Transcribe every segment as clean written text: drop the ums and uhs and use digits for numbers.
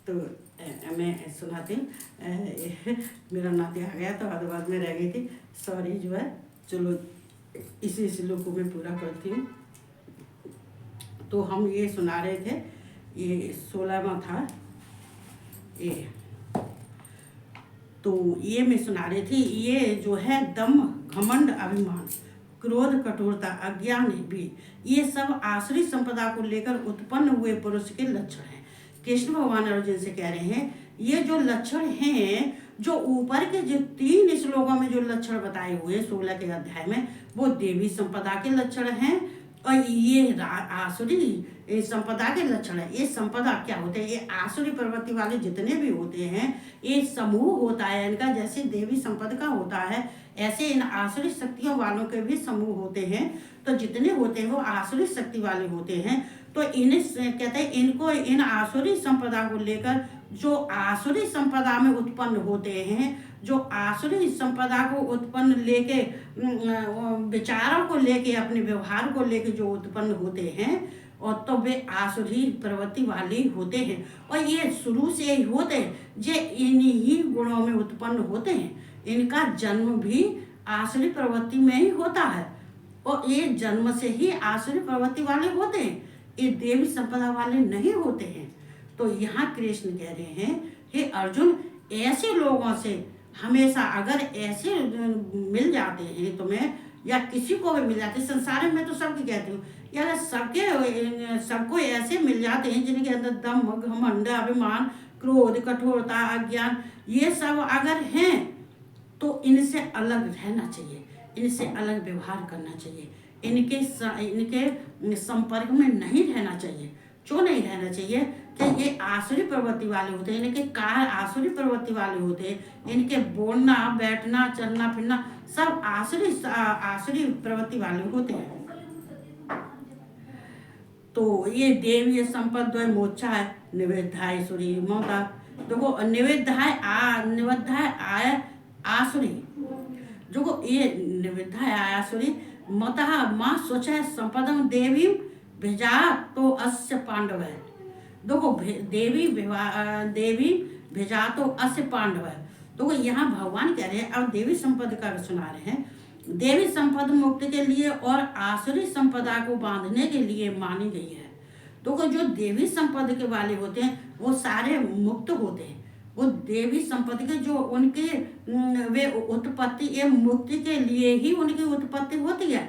तो मैं सुनाती हूँ। मेरा नाती आ गया तो आधे में रह गई थी, सॉरी जो है। चलो इसी श्लोक को मैं पूरा करती हूँ। तो हम ये सुना रहे थे, ये 16वां था ये। तो ये मैं सुना रही थी, ये जो है दम, घमंड, अभिमान, क्रोध, कठोरता, अज्ञान भी, ये सब आसुरी संपदा को लेकर उत्पन्न हुए पुरुष के लक्षण हैं। कृष्ण भगवान अर्जुन से कह रहे हैं, ये जो लक्षण हैं, जो ऊपर के जो 3 श्लोकों में जो लक्षण बताए हुए 16 के अध्याय में, वो देवी संपदा के लक्षण हैं और ये आसुरी संपदा के लक्षण है। ये संपदा क्या होते हैं? ये आसुरी प्रवृत्ति वाले जितने भी होते हैं, ये समूह होता है इनका। जैसे देवी संपदा का होता है, ऐसे इन आसुरी शक्तियों वालों के भी समूह होते हैं। तो जितने होते हैं वो आसुरी शक्ति वाले होते हैं। तो इन्हें कहते हैं, इनको इन आसुरी संपदा को लेकर जो आसुरी संपदा में उत्पन्न होते हैं, जो आसुरी संपदा को उत्पन्न लेके विचारों को लेके, अपने व्यवहार को लेके जो उत्पन्न होते हैं, और तो वे आसुरी प्रवृत्ति वाले होते हैं। और ये शुरू से ही होते हैं, जे इन्हीं गुणों में उत्पन्न होते हैं। इनका जन्म भी आसुरी प्रवृत्ति में ही होता है और ये जन्म से ही आसुरी प्रवृत्ति वाले होते हैं, ये देवी संपदा वाले नहीं होते हैं। तो यहाँ कृष्ण कह रहे हैं, हे अर्जुन, ऐसे लोगों से हमेशा, अगर ऐसे मिल जाते हैं तुम्हें, या किसी को भी मिल जाते, संसार में तो सबकी कहती हूँ, या सबको ऐसे मिल जाते हैं जिनके अंदर दम, घमंड, अभिमान, क्रोध, कठोरता, अज्ञान, ये सब अगर हैं, तो इनसे अलग रहना चाहिए, इनसे अलग व्यवहार करना चाहिए, इनके संपर्क में नहीं रहना चाहिए। क्यों नहीं रहना चाहिए? कि ये आसुरी प्रवृत्ति वाले होते हैं, इनके कार्य आसुरी प्रवृत्ति वाले होते हैं, इनके बोलना, बैठना, चलना फिरना सब आसुरी प्रवृत्ति वाले होते हैं। तो ये देवी संपद मोक्षा है, निवेद्धाय सूरी ममता। देखो निवेद्धाय आय आसुरी, जो ये निवेद्धाय आसुरी मतः माँ स्वच्छ संपदम देवी भेजा तो अस्य पांडव है। देखो देवी भेजा तो अस्य पांडव है। तो यहाँ भगवान कह रहे हैं, अब देवी संपद का सुना रहे हैं, देवी संपद मुक्ति के लिए और आसुरी संपदा को बांधने के लिए मानी गई है। तो जो देवी संपद के वाले होते हैं वो सारे मुक्त होते हैं। वो देवी संपत्ति के जो उनके वे उत्पत्ति एवं मुक्ति के लिए ही उनकी उत्पत्ति होती है,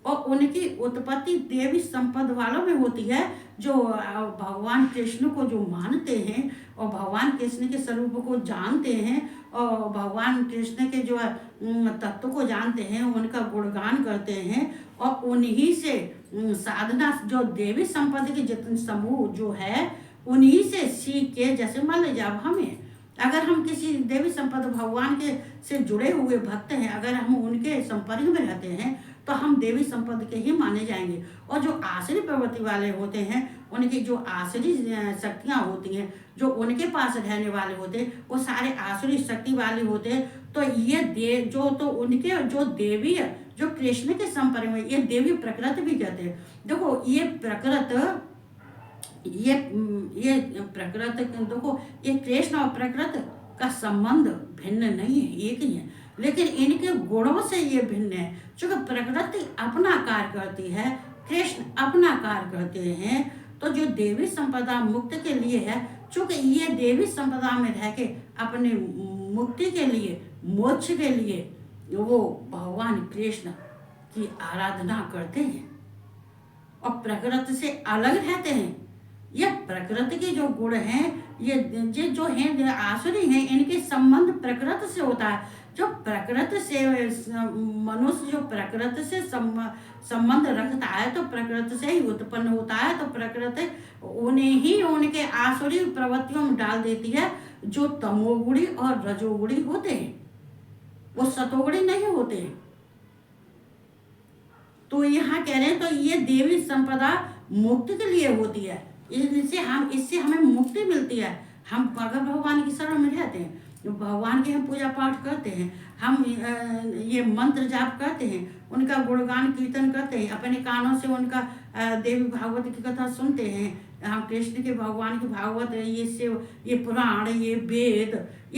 और उनकी उत्पत्ति देवी संपद वालों में होती है, जो भगवान कृष्ण को जो मानते हैं और भगवान कृष्ण के स्वरूप को जानते हैं और भगवान कृष्ण के जो तत्व को जानते हैं, उनका गुणगान करते हैं, और उन्हीं से साधना, जो देवी संपत्ति के जितने समूह जो है उन्हीं से सीख के, जैसे मान लीजिए अब हमें, अगर हम किसी देवी संपद भगवान के से जुड़े हुए भक्त हैं, अगर हम उनके संपर्क में रहते हैं तो हम देवी संपद के ही माने जाएंगे। और जो आसुरी प्रवृत्ति वाले होते हैं, उनकी जो आसुरी शक्तियाँ होती हैं, जो उनके पास रहने वाले होते हैं, वो सारे आसुरी शक्ति वाले होते हैं। तो ये तो उनके जो देवी है, जो कृष्ण के संपर्क में, ये देवी प्रकृति भी कहते हैं। देखो ये प्रकृति, ये प्रकृति, देखो ये कृष्ण और प्रकृति का संबंध भिन्न नहीं है, एक ही है, लेकिन इनके गुणों से ये भिन्न है। क्योंकि प्रकृति अपना कार्य करती है, कृष्ण अपना कार्य करते हैं। तो जो देवी संपदा मुक्ति के लिए है, चूंकि ये देवी संपदा में रह के अपने मुक्ति के लिए, मोक्ष के लिए वो भगवान कृष्ण की आराधना करते हैं और प्रकृति से अलग रहते हैं। ये प्रकृति के जो गुण हैं, ये जो हैं आसुरी हैं, इनके संबंध प्रकृति से होता है। जो प्रकृति से मनुष्य जो प्रकृति से संबंध रखता है, तो प्रकृति से ही उत्पन्न होता है। तो प्रकृति उन्हें ही उनके आसुरी प्रवृत्तियों में डाल देती है, जो तमोगुणी और रजोगुणी होते हैं, वो सतोगुणी नहीं होते हैं। तो यहाँ कह रहे हैं, तो ये देवी संपदा मुक्ति के लिए होती है, इससे हमें मुक्ति मिलती है। हम अगर भगवान की शरण में रहते हैं, भगवान के हम पूजा पाठ करते हैं, हम ये मंत्र जाप करते हैं, उनका गुणगान कीर्तन करते हैं, अपने कानों से उनका देवी भागवत की कथा सुनते हैं, हम कृष्ण के भगवान के भागवत, ये शिव, ये पुराण, ये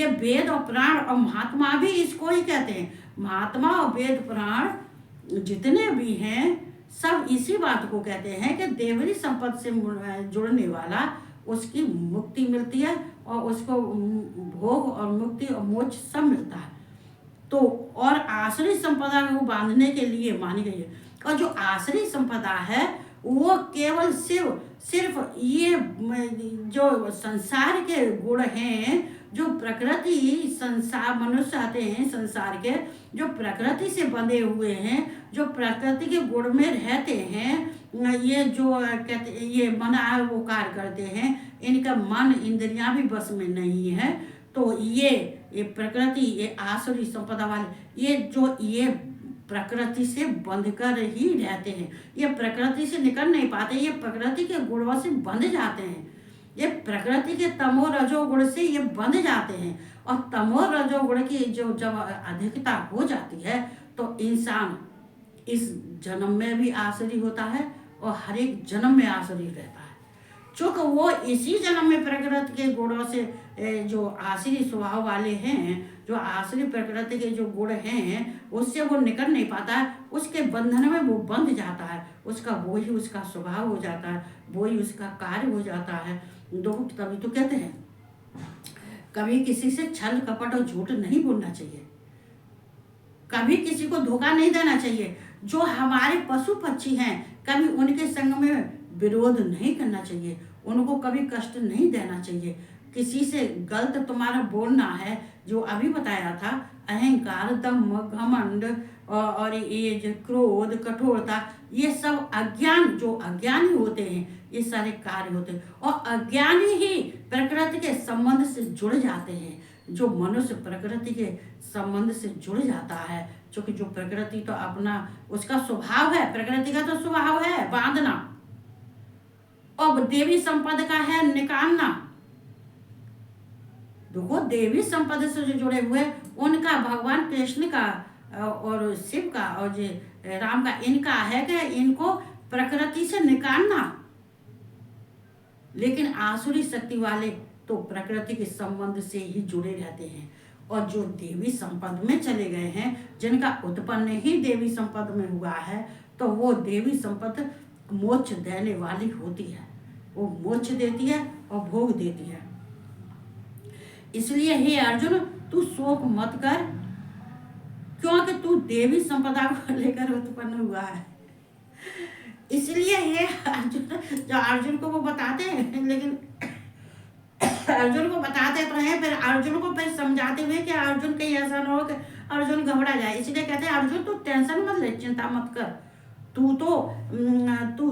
वेद और पुराण और महात्मा भी इसको ही कहते हैं। महात्मा और वेद पुराण जितने भी हैं सब इसी बात को कहते हैं कि देवरी संपत्ति से जुड़ने वाला उसकी मुक्ति मिलती है और उसको भोग और मुक्ति और मोक्ष सब मिलता है। तो और आसुरी संपदा को बांधने के लिए मानी गई है। और जो आसुरी संपदा है वो केवल सिर्फ ये जो संसार के गुण हैं, जो प्रकृति संसार मनुष्य आते हैं संसार के, जो प्रकृति से बंधे हुए हैं, जो प्रकृति के गुण में रहते हैं, ये जो कहते ये मन आए वो कार्य करते हैं, इनका मन इंद्रियां भी बस में नहीं है। तो ये प्रकृति, ये आसुरी संपदा वाले, ये प्रकृति से बंध कर ही रहते हैं, ये प्रकृति से निकल नहीं पाते, ये प्रकृति के गुणों से बंध जाते हैं, ये प्रकृति के तमो रजो गुण से ये बंध जाते हैं। और तमो रजो गुण की जो जब अधिकता हो जाती है तो इंसान इस जन्म में भी आसुरी होता है और हर एक जन्म में आसुरी रहता है। चूँकि वो इसी जन्म में प्रकृति के गुणों से जो आसुरी स्वभाव वाले हैं, जो आसुरी प्रकृति के जो गुण हैं उससे वो निकल नहीं पाता है, उसके बंधन में वो बंध जाता है, उसका वो ही उसका स्वभाव हो जाता है, वो ही उसका कार्य हो जाता है। तभी तो कहते हैं कभी किसी से छल कपट और झूठ नहीं बोलना चाहिए, कभी किसी को धोखा नहीं देना चाहिए। जो हमारे पशु पक्षी हैं कभी उनके संग में विरोध नहीं करना चाहिए, उनको कभी कष्ट नहीं देना चाहिए। किसी से गलत तुम्हारा बोलना है, जो अभी बताया था, अहंकार, दम्भ, घमंड और ये जो क्रोध, कठोरता, ये सब अज्ञान, जो अज्ञानी होते हैं ये सारे कार्य होते हैं। और अज्ञानी ही प्रकृति के संबंध से जुड़ जाते हैं। जो मनुष्य प्रकृति के संबंध से जुड़ जाता है, क्योंकि जो प्रकृति तो अपना उसका स्वभाव है, प्रकृति का तो स्वभाव है बांधना, और देवी संपद का है निकालना। देखो देवी संपद से जो जुड़े हुए उनका भगवान कृष्ण का और शिव का और जो राम का, इनका है कि इनको प्रकृति से निकालना। लेकिन आसुरी शक्ति वाले तो प्रकृति के संबंध से ही जुड़े रहते हैं। और जो देवी संपद में चले गए हैं, जिनका उत्पन्न ही देवी संपद में हुआ है, तो वो देवी संपद मोक्ष देने वाली होती है, वो मोक्ष देती है और भोग देती है। इसलिए हे अर्जुन तू शोक मत कर, क्योंकि तू देवी संपदा को लेकर उत्पन्न हुआ है। इसलिए हे अर्जुन, जो अर्जुन को वो बताते हैं, लेकिन अर्जुन को बताते तो हैं, फिर अर्जुन को फिर समझाते हुए कि अर्जुन कहीं ऐसा ना हो कि अर्जुन घबरा जाए। इसलिए कहते हैं अर्जुन तू टेंशन मत ले, चिंता मत कर, तू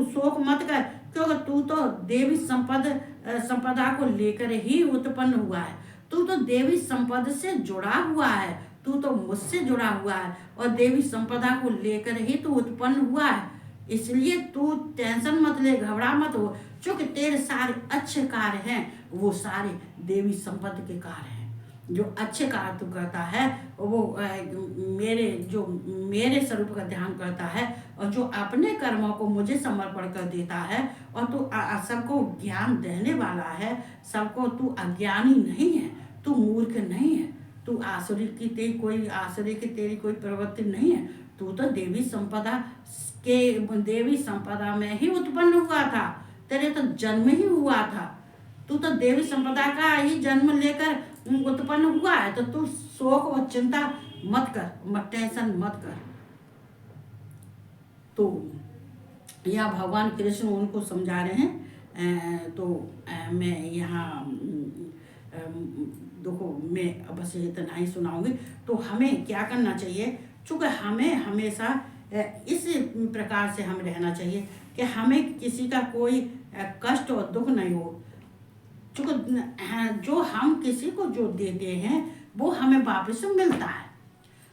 शोक मत कर, क्योंकि तू तो देवी संपदा को लेकर ही उत्पन्न हुआ है। तू तो देवी संपदा से जुड़ा हुआ है, तू तो मुझसे जुड़ा हुआ है और देवी संपदा को लेकर ही तू उत्पन्न हुआ है। इसलिए तू टेंशन मत ले, घबरा मत हो, क्योंकि तेरे सारे अच्छे कार्य हैं वो सारे देवी संपत्ति के कार्य हैं। जो अच्छे कार्य तू करता है वो मेरे स्वरूप का ध्यान करता है और जो अपने कर्मों को मुझे समर्पण कर देता है, और तू सबको ज्ञान देने वाला है, सबको, तू अज्ञानी नहीं है, तू मूर्ख नहीं है, तू आसुरी की तेरी कोई प्रवृत्ति नहीं है। तू तो देवी संपदा में ही उत्पन्न हुआ था, तेरे तो जन्म ही हुआ था, तू तो देवी संपदा का ही जन्म लेकर उत्पन्न हुआ है। तो तू शोक और चिंता मत कर, टेंशन मत कर। तो यह भगवान कृष्ण उनको समझा रहे हैं। तो मैं यहाँ देखो मैं बस इतना ही सुनाऊंगी। तो हमें क्या करना चाहिए, चूँकि हमें हमेशा इस प्रकार से हम रहना चाहिए कि हमें किसी का कोई कष्ट और दुख नहीं हो। चूँकि जो हम किसी को जो देते हैं वो हमें वापस मिलता है।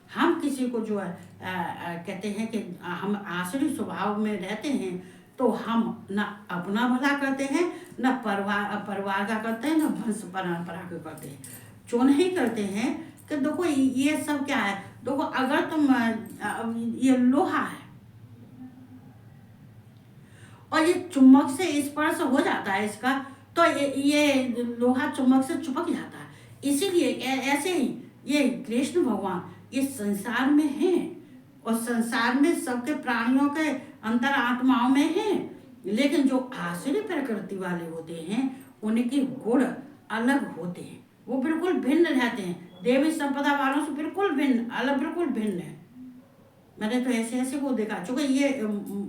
हम किसी को जो कहते हैं कि हम आसुरी स्वभाव में रहते हैं, तो हम न अपना भला करते हैं, न परिवार का करते हैं, न वंश परंपरा का करते हैं। जो नहीं करते हैं कि देखो ये सब क्या है, देखो अगर तुम ये लोहा है और ये चुम्बक से स्पर्श हो जाता है इसका, तो ये लोहा चुम्बक से चिपक जाता है। इसीलिए ऐसे ही ये कृष्ण भगवान ये संसार में हैं, और संसार में सबके प्राणियों के अंतर आत्माओं में हैं, लेकिन जो आसुरी प्रकृति वाले होते हैं उनके गुण अलग होते हैं, वो बिल्कुल भिन्न रहते हैं, देवी संपदा वालों से बिल्कुल भिन्न, अलग, बिल्कुल भिन्न है। मैंने तो ऐसे ऐसे को देखा, चूंकि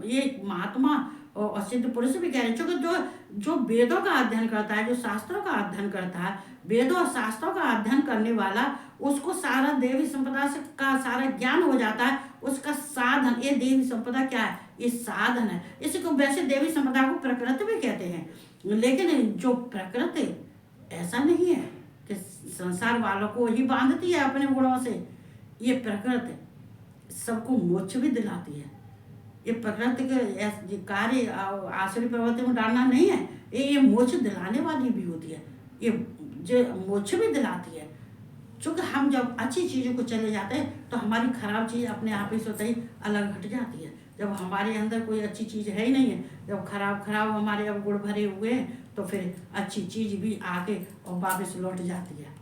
ये महात्मा और सिद्ध पुरुष भी कह रहे हैं, चूंकि जो जो वेदों का अध्ययन करता है, जो शास्त्रों का अध्ययन करता है, वेदों और शास्त्रों का अध्ययन करने वाला, उसको सारा देवी संपदा से का सारा ज्ञान हो जाता है। उसका साधन, ये देवी संपदा क्या है, ये साधन है। इसी को वैसे देवी संपदा को प्रकृति भी कहते हैं, लेकिन जो प्रकृति ऐसा नहीं है कि संसार वालों को ही बांधती है अपने गुणों से। ये प्रकृति सबको मोक्ष भी दिलाती है। ये प्रकृति के कार्य आसुरी प्रवृत्ति में डालना नहीं है, ये मोक्ष दिलाने वाली भी होती है, ये जो मोक्ष भी दिलाती है। चूँकि हम जब अच्छी चीज़ों को चले जाते हैं तो हमारी खराब चीज़ अपने आप ही स्वतः ही अलग हट जाती है। जब हमारे अंदर कोई अच्छी चीज़ है ही नहीं है, जब खराब खराब हमारे अब गुण भरे हुए हैं, तो फिर अच्छी चीज़ भी आके और वापस लौट जाती है।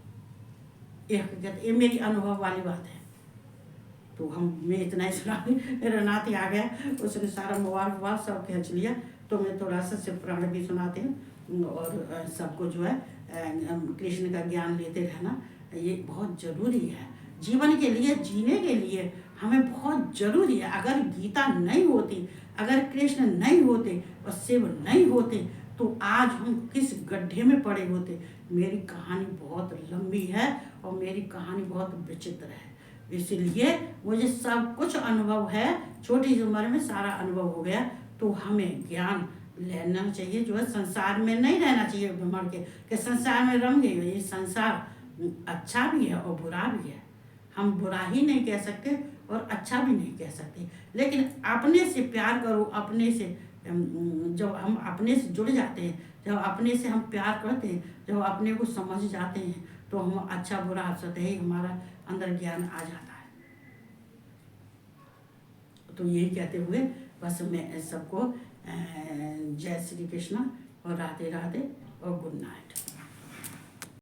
ये मेरी अनुभव वाली बात है। तो मैं इतना ही सुना, मेरा नाती आ गया, उसने सारा मोबाइल सब खींच लिया, तो मैं थोड़ा सा शिव पुराण भी सुनाती हूँ, और सबको जो है कृष्ण का ज्ञान लेते रहना ये बहुत ज़रूरी है जीवन के लिए, जीने के लिए हमें बहुत ज़रूरी है। अगर गीता नहीं होती, अगर कृष्ण नहीं होते और शिव नहीं होते, तो आज हम किस गड्ढे में पड़े होते। मेरी कहानी बहुत लंबी है और मेरी कहानी बहुत विचित्र है, इसलिए मुझे सब कुछ अनुभव है, छोटी सी उम्र में सारा अनुभव हो गया। तो हमें ज्ञान लेना चाहिए, जो है संसार में नहीं रहना चाहिए भ्रमण के कि संसार में रम गई। ये संसार अच्छा भी है और बुरा भी है, हम बुरा ही नहीं कह सकते और अच्छा भी नहीं कह सकते, लेकिन अपने से प्यार करो, अपने से जब हम अपने से जुड़ जाते हैं, जब अपने से हम प्यार करते हैं, जब अपने को समझ जाते हैं, तो हम अच्छा बुरा स्वतः ही हमारा अंदर ज्ञान आ जाता है। तो यही कहते हुए बस मैं सबको जय श्री कृष्ण और राधे राधे और गुड नाइट।